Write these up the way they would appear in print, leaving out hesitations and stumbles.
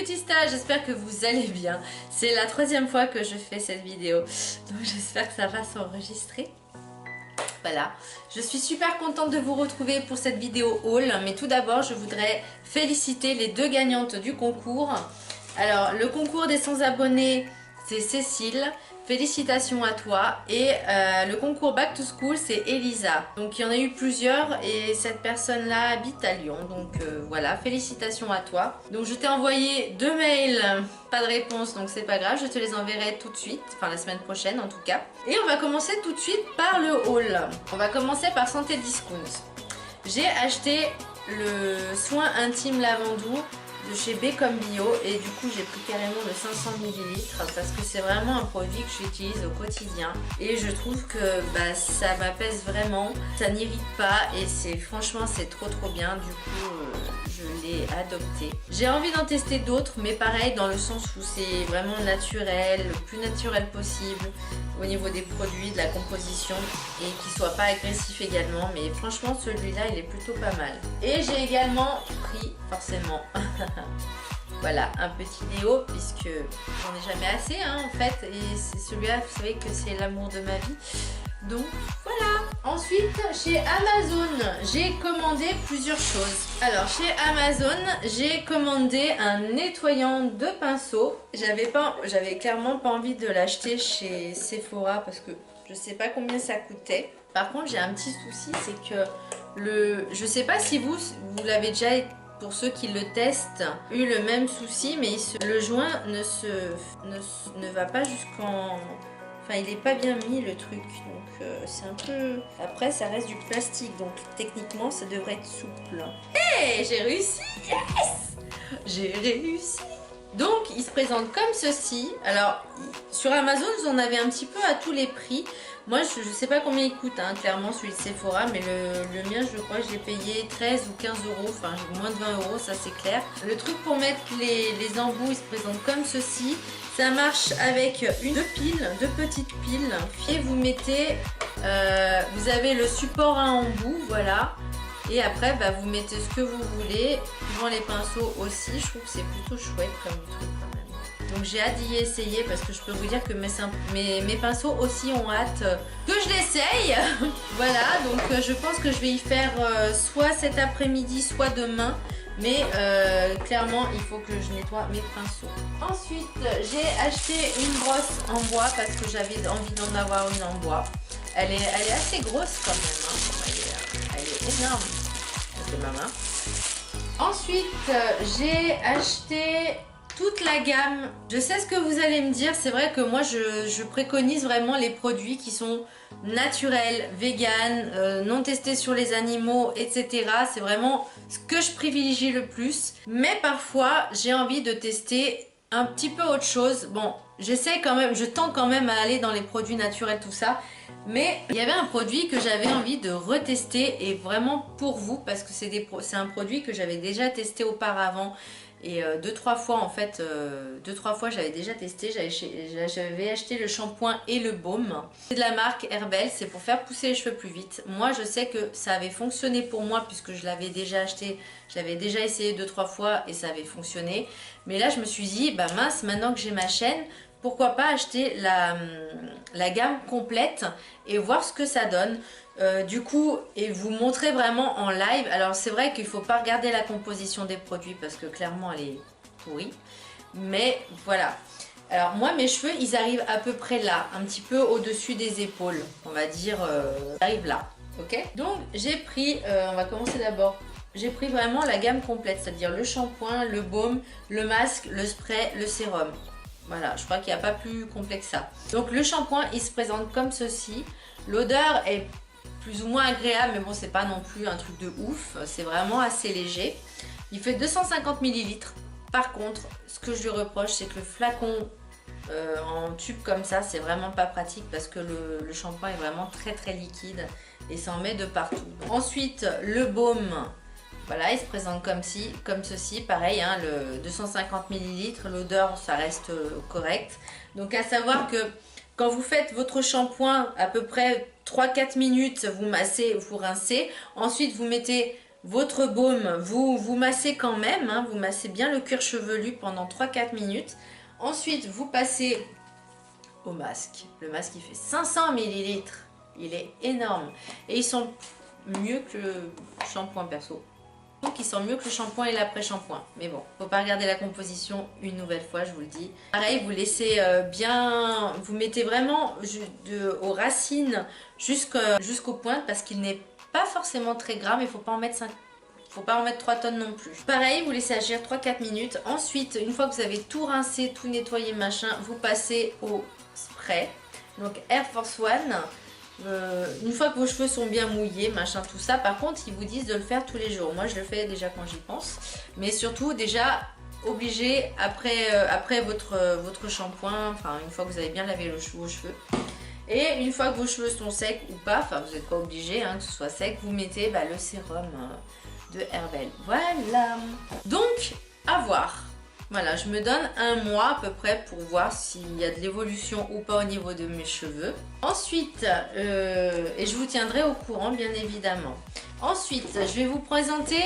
Beautista, j'espère que vous allez bien. C'est la troisième fois que je fais cette vidéo, donc j'espère que ça va s'enregistrer. Voilà, je suis super contente de vous retrouver pour cette vidéo haul, mais tout d'abord je voudrais féliciter les deux gagnantes du concours. Alors le concours des 100 abonnés, c'est Cécile, félicitations à toi, et le concours Back to School, c'est Elisa. Donc il y en a eu plusieurs et cette personne là habite à Lyon, donc voilà, félicitations à toi. Donc je t'ai envoyé 2 mails, pas de réponse, donc c'est pas grave, je te les enverrai tout de suite, enfin la semaine prochaine en tout cas. Et on va commencer tout de suite par le haul. On va commencer par Santé Discount. J'ai acheté le soin intime lavandou de chez B comme Bio, et du coup j'ai pris carrément le 500 ml parce que c'est vraiment un produit que j'utilise au quotidien et je trouve que ça m'apaise vraiment, ça n'irrite pas et franchement c'est trop bien. Du coup je l'ai adopté. J'ai envie d'en tester d'autres, mais pareil dans le sens où c'est vraiment naturel, le plus naturel possible au niveau des produits, de la composition, et qui soit pas agressif également. Mais franchement celui-là il est plutôt pas mal. Et j'ai également pris forcément voilà, un petit déo, puisque j'en ai jamais assez hein, en fait, et c'est celui-là, vous savez que c'est l'amour de ma vie, donc voilà. Ensuite chez Amazon j'ai commandé plusieurs choses. Alors chez Amazon j'ai commandé un nettoyant de pinceau. J'avais clairement pas envie de l'acheter chez Sephora parce que je sais pas combien ça coûtait. Par contre j'ai un petit souci, c'est que je sais pas si vous l'avez déjà, pour ceux qui le testent, eu le même souci, mais le joint ne va pas jusqu'en... Enfin, il n'est pas bien mis le truc, donc c'est un peu... Après, ça reste du plastique, donc techniquement, ça devrait être souple. Hey, j'ai réussi! Yes! J'ai réussi! Donc, il se présente comme ceci. Alors, sur Amazon, vous en avez un petit peu à tous les prix. Moi, je ne sais pas combien il coûte, hein, clairement, celui de Sephora, mais le mien, je crois que je l'ai payé 13 ou 15 euros, enfin moins de 20 euros, ça c'est clair. Le truc pour mettre les embouts, il se présente comme ceci. Ça marche avec deux petites piles. Et vous mettez, vous avez le support à embout, voilà. Et après, vous mettez ce que vous voulez, suivant les pinceaux aussi. Je trouve que c'est plutôt chouette comme truc quand même. Donc j'ai hâte d'y essayer parce que je peux vous dire que mes pinceaux aussi ont hâte que je l'essaye. Voilà, donc je pense que je vais y faire soit cet après-midi, soit demain. Mais clairement, il faut que je nettoie mes pinceaux. Ensuite, j'ai acheté une brosse en bois parce que j'avais envie d'en avoir une en bois. Elle est assez grosse quand même. Hein. Elle est énorme. C'est ma main. Ensuite, j'ai acheté toute la gamme. Je sais ce que vous allez me dire, c'est vrai que moi je préconise vraiment les produits qui sont naturels, vegan, non testés sur les animaux, etc. C'est vraiment ce que je privilégie le plus. Mais parfois j'ai envie de tester un petit peu autre chose. Bon, j'essaie quand même, je tends quand même à aller dans les produits naturels, tout ça. Mais il y avait un produit que j'avais envie de retester, et vraiment pour vous, parce que c'est un produit que j'avais déjà testé auparavant. Et 2-3 fois en fait, 2-3 fois j'avais déjà testé, j'avais acheté le shampoing et le baume. C'est de la marque Herbel, c'est pour faire pousser les cheveux plus vite. Moi je sais que ça avait fonctionné pour moi puisque je l'avais déjà acheté, je l'avais déjà essayé 2-3 fois et ça avait fonctionné. Mais là je me suis dit, mince, maintenant que j'ai ma chaîne, pourquoi pas acheter la gamme complète et voir ce que ça donne. Du coup, et vous montrer vraiment en live. Alors c'est vrai qu'il ne faut pas regarder la composition des produits parce que clairement elle est pourrie, mais voilà. Alors moi mes cheveux ils arrivent à peu près là, un petit peu au dessus des épaules, on va dire, ils arrivent là, ok. Donc j'ai pris, on va commencer d'abord, j'ai pris vraiment la gamme complète, c'est-à-dire le shampoing, le baume, le masque, le spray, le sérum. Voilà, je crois qu'il n'y a pas plus complexe que ça. Donc le shampoing il se présente comme ceci. L'odeur est plus ou moins agréable, mais bon c'est pas non plus un truc de ouf, c'est vraiment assez léger. Il fait 250 ml. Par contre, ce que je lui reproche, c'est que le flacon en tube comme ça, c'est vraiment pas pratique parce que le shampoing est vraiment très liquide et ça en met de partout. Ensuite, le baume, voilà, il se présente comme ceci, pareil, hein, le 250 ml, l'odeur ça reste correct. Donc à savoir que quand vous faites votre shampoing, à peu près 3-4 minutes, vous massez, vous rincez. Ensuite, vous mettez votre baume, vous massez quand même, hein, vous massez bien le cuir chevelu pendant 3-4 minutes. Ensuite, vous passez au masque. Le masque, il fait 500 ml. Il est énorme. Et il sent mieux que le shampoing perso. Donc il sent mieux que le shampoing et l'après-shampoing. Mais bon, faut pas regarder la composition une nouvelle fois, je vous le dis. Pareil, vous laissez bien... Vous mettez vraiment aux racines jusqu'aux pointes parce qu'il n'est pas forcément très gras, mais il faut pas en mettre 5. Faut pas en mettre 3 tonnes non plus. Pareil, vous laissez agir 3-4 minutes. Ensuite, une fois que vous avez tout rincé, tout nettoyé, machin, vous passez au spray. Donc Air Force One. Une fois que vos cheveux sont bien mouillés, machin, tout ça, par contre, ils vous disent de le faire tous les jours. Moi, je le fais déjà quand j'y pense. Mais surtout, déjà, obligé après votre shampoing, enfin, une fois que vous avez bien lavé vos cheveux. Et une fois que vos cheveux sont secs ou pas, enfin, vous n'êtes pas obligé que ce soit sec, vous mettez le sérum de Herbel. Voilà. Donc, à voir. Voilà, je me donne un mois à peu près pour voir s'il y a de l'évolution ou pas au niveau de mes cheveux. Ensuite, et je vous tiendrai au courant bien évidemment. Ensuite, je vais vous présenter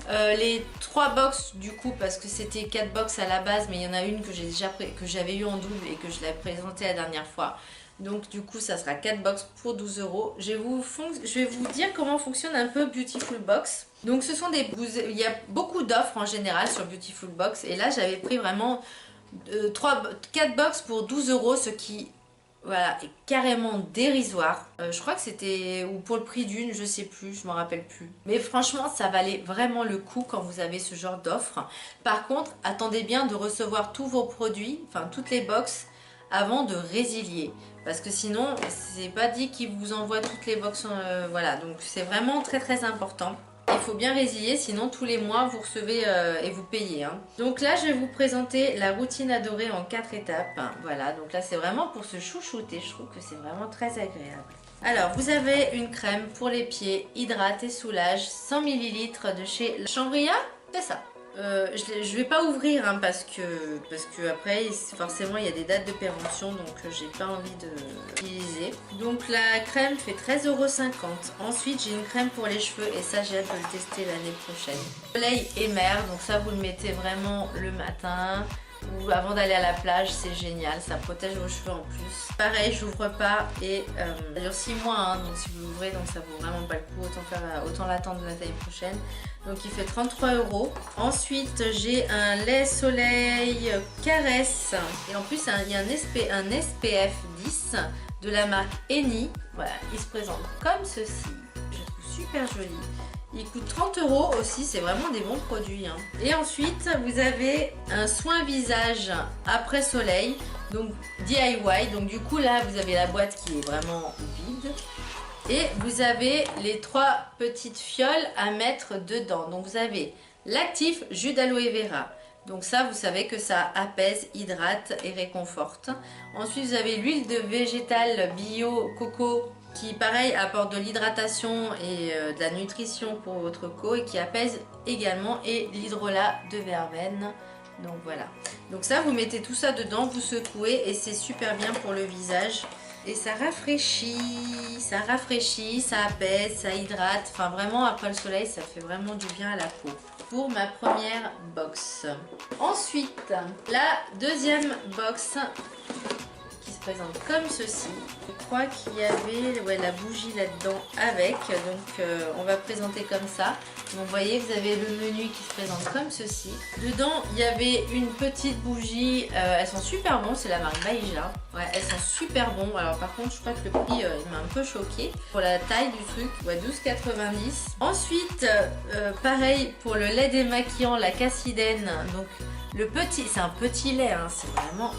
les 3 box du coup parce que c'était 4 box à la base, mais il y en a une que j'avais eu en double et que je l'ai présentée la dernière fois. Donc du coup ça sera 4 box pour 12 €. Je vais vous dire comment fonctionne un peu Beautiful Box. Donc ce sont il y a beaucoup d'offres en général sur Beautiful Box. Et là j'avais pris vraiment 4 box pour 12 €, ce qui voilà, est carrément dérisoire. Je crois que c'était ou pour le prix d'une, je sais plus, je m'en rappelle plus. Mais franchement ça valait vraiment le coup quand vous avez ce genre d'offre. Par contre, attendez bien de recevoir tous vos produits, enfin toutes les box avant de résilier. Parce que sinon, c'est pas dit qu'ils vous envoient toutes les box. Voilà, donc c'est vraiment très très important. Il faut bien résilier, sinon tous les mois vous recevez et vous payez. Hein. Donc là, je vais vous présenter la routine adorée en 4 étapes. Voilà, donc là c'est vraiment pour se chouchouter. Je trouve que c'est vraiment très agréable. Alors, vous avez une crème pour les pieds, hydrate et soulage, 100 ml de chez Chambria, c'est ça. Je vais pas ouvrir parce que après forcément il y a des dates de péremption, donc j'ai pas envie de l'utiliser. Donc la crème fait 13,50 €. Ensuite j'ai une crème pour les cheveux et ça j'ai hâte de le tester l'année prochaine. Soleil et mer, donc ça vous le mettez vraiment le matin ou avant d'aller à la plage, c'est génial, ça protège vos cheveux en plus. Pareil, j'ouvre pas et ça dure 6 mois, hein, donc si vous l'ouvrez, donc ça vaut vraiment pas le coup, autant l'attendre l'année prochaine. Donc il fait 33 €. Ensuite j'ai un lait soleil caresse et en plus il y a un SPF 10 de la marque Eni. Voilà, il se présente comme ceci, je le trouve super joli. Il coûte 30 € aussi, c'est vraiment des bons produits. Hein. Et ensuite, vous avez un soin visage après soleil, donc DIY. Donc du coup, là, vous avez la boîte qui est vraiment vide. Et vous avez les 3 petites fioles à mettre dedans. Donc vous avez l'actif jus d'aloe vera. Donc ça, vous savez que ça apaise, hydrate et réconforte. Ensuite, vous avez l'huile de végétale bio coco qui pareil apporte de l'hydratation et de la nutrition pour votre peau et qui apaise également, et l'hydrolat de verveine. Donc voilà, donc ça vous mettez tout ça dedans, vous secouez et c'est super bien pour le visage et ça rafraîchit, ça apaise, ça hydrate, enfin vraiment après le soleil ça fait vraiment du bien à la peau. Pour ma première box. Ensuite la deuxième box présente comme ceci. Je crois qu'il y avait la bougie là-dedans avec, donc on va présenter comme ça. Donc vous voyez, vous avez le menu qui se présente comme ceci. Dedans il y avait une petite bougie, elles sont super bonnes, c'est la marque Baïja. Ouais, elles sont super bonnes. Alors par contre je crois que le prix il m'a un peu choqué pour la taille du truc. Ouais, 12,90. Ensuite pareil pour le lait démaquillant, la Cassidène. Donc le petit, c'est un petit lait, hein, c'est vraiment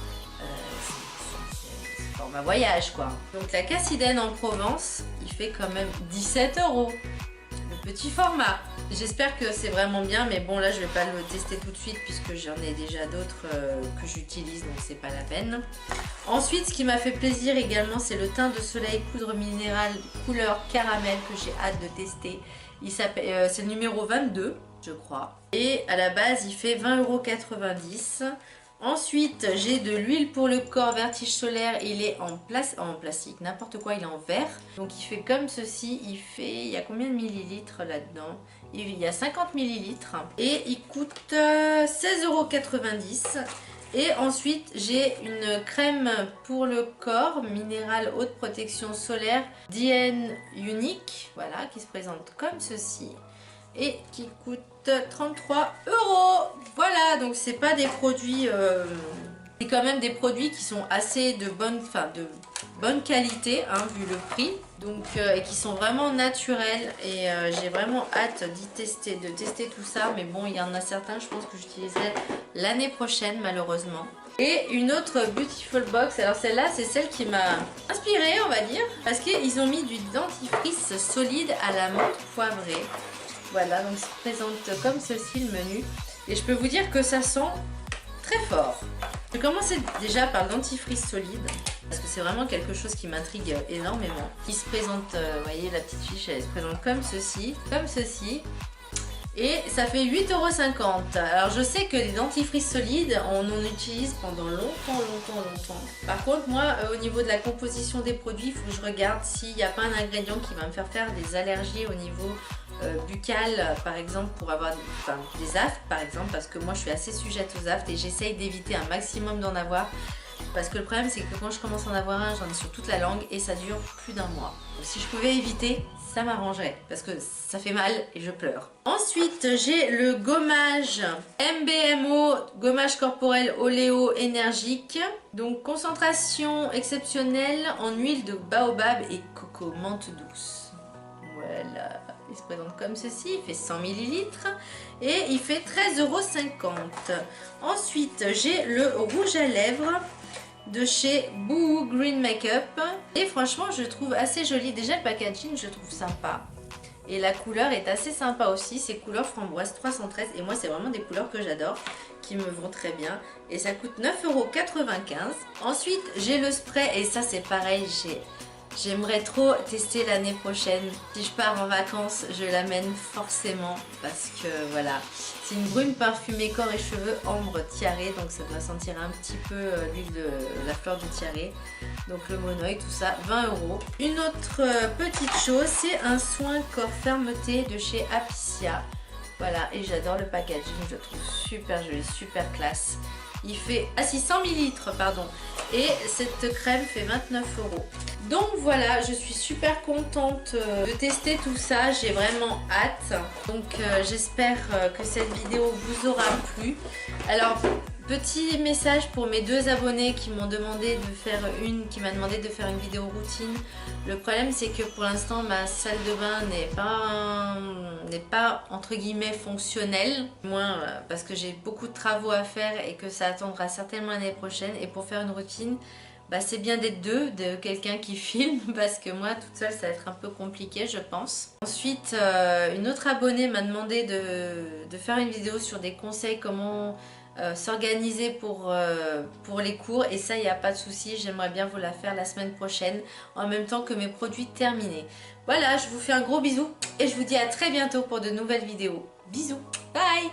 ma voyage quoi. Donc la Cassidène en Provence, il fait quand même 17 €. Le petit format. J'espère que c'est vraiment bien, mais bon là je vais pas le tester tout de suite puisque j'en ai déjà d'autres que j'utilise, donc c'est pas la peine. Ensuite, ce qui m'a fait plaisir également, c'est le teint de soleil poudre minérale couleur caramel que j'ai hâte de tester. Il s'appelle, c'est le numéro 22 je crois. Et à la base il fait 20,90 €. Ensuite, j'ai de l'huile pour le corps Vertige Solaire. Il est en plastique, n'importe quoi, il est en verre. Donc il fait comme ceci, il y a combien de millilitres là-dedans? Il y a 50 millilitres et il coûte 16,90 €. Et ensuite, j'ai une crème pour le corps, minérale haute protection solaire DN Unique, voilà, qui se présente comme ceci et qui coûte 33 €. Voilà, donc c'est pas des produits, c'est quand même des produits qui sont assez de bonne qualité, hein, vu le prix, donc et qui sont vraiment naturels. Et j'ai vraiment hâte de tester tout ça, mais bon, il y en a certains, je pense que j'utiliserai l'année prochaine malheureusement. Et une autre Beautiful Box, alors celle-là c'est celle qui m'a inspirée, on va dire, parce qu'ils ont mis du dentifrice solide à la menthe poivrée. Voilà, donc ça se présente comme ceci le menu, et je peux vous dire que ça sent très fort. Je vais commencer déjà par le dentifrice solide, parce que c'est vraiment quelque chose qui m'intrigue énormément. Qui se présente, vous voyez la petite fiche, elle se présente comme ceci, et ça fait 8,50 €. Alors je sais que les dentifrices solides, on en utilise pendant longtemps. Par contre moi, au niveau de la composition des produits, il faut que je regarde s'il n'y a pas un ingrédient qui va me faire des allergies au niveau buccal, par exemple, pour avoir des aftes par exemple, parce que moi je suis assez sujette aux aftes et j'essaye d'éviter un maximum d'en avoir. Parce que le problème c'est que quand je commence à en avoir un, j'en ai sur toute la langue et ça dure plus d'un mois. Donc si je pouvais éviter, ça m'arrangerait parce que ça fait mal et je pleure. Ensuite j'ai le gommage MBMO, gommage corporel oléo énergique. Donc concentration exceptionnelle en huile de baobab et coco menthe douce. Voilà, il se présente comme ceci, il fait 100 millilitres et il fait 13,50 €. Ensuite j'ai le rouge à lèvres de chez Boohoo Green Makeup, et franchement je le trouve assez joli. Déjà le packaging je trouve sympa et la couleur est assez sympa aussi, c'est couleur framboise 313, et moi c'est vraiment des couleurs que j'adore, qui me vont très bien, et ça coûte 9,95 €. Ensuite j'ai le spray, et ça c'est pareil, j'aimerais trop tester l'année prochaine. Si je pars en vacances, je l'amène forcément parce que voilà, c'est une brume parfumée corps et cheveux ambre tiaré, donc ça doit sentir un petit peu l'huile de la fleur de tiaré. Donc le monoï, tout ça, 20 €. Une autre petite chose, c'est un soin corps fermeté de chez Apicia. Voilà, et j'adore le packaging, je le trouve super joli, super classe. Il fait 600 millilitres, pardon, et cette crème fait 29 €. Donc voilà, je suis super contente de tester tout ça, j'ai vraiment hâte. Donc j'espère que cette vidéo vous aura plu. Alors petit message pour mes 2 abonnés qui m'ont demandé de faire une vidéo routine. Le problème c'est que pour l'instant ma salle de bain n'est pas entre guillemets fonctionnelle, moins parce que j'ai beaucoup de travaux à faire et que ça attendra certainement l'année prochaine. Et pour faire une routine, c'est bien d'être deux, de quelqu'un qui filme, parce que moi toute seule ça va être un peu compliqué je pense. Ensuite une autre abonnée m'a demandé de faire une vidéo sur des conseils, comment s'organiser pour les cours, et ça il n'y a pas de souci, j'aimerais bien vous la faire la semaine prochaine en même temps que mes produits terminés. Voilà, je vous fais un gros bisou et je vous dis à très bientôt pour de nouvelles vidéos. Bisous, bye.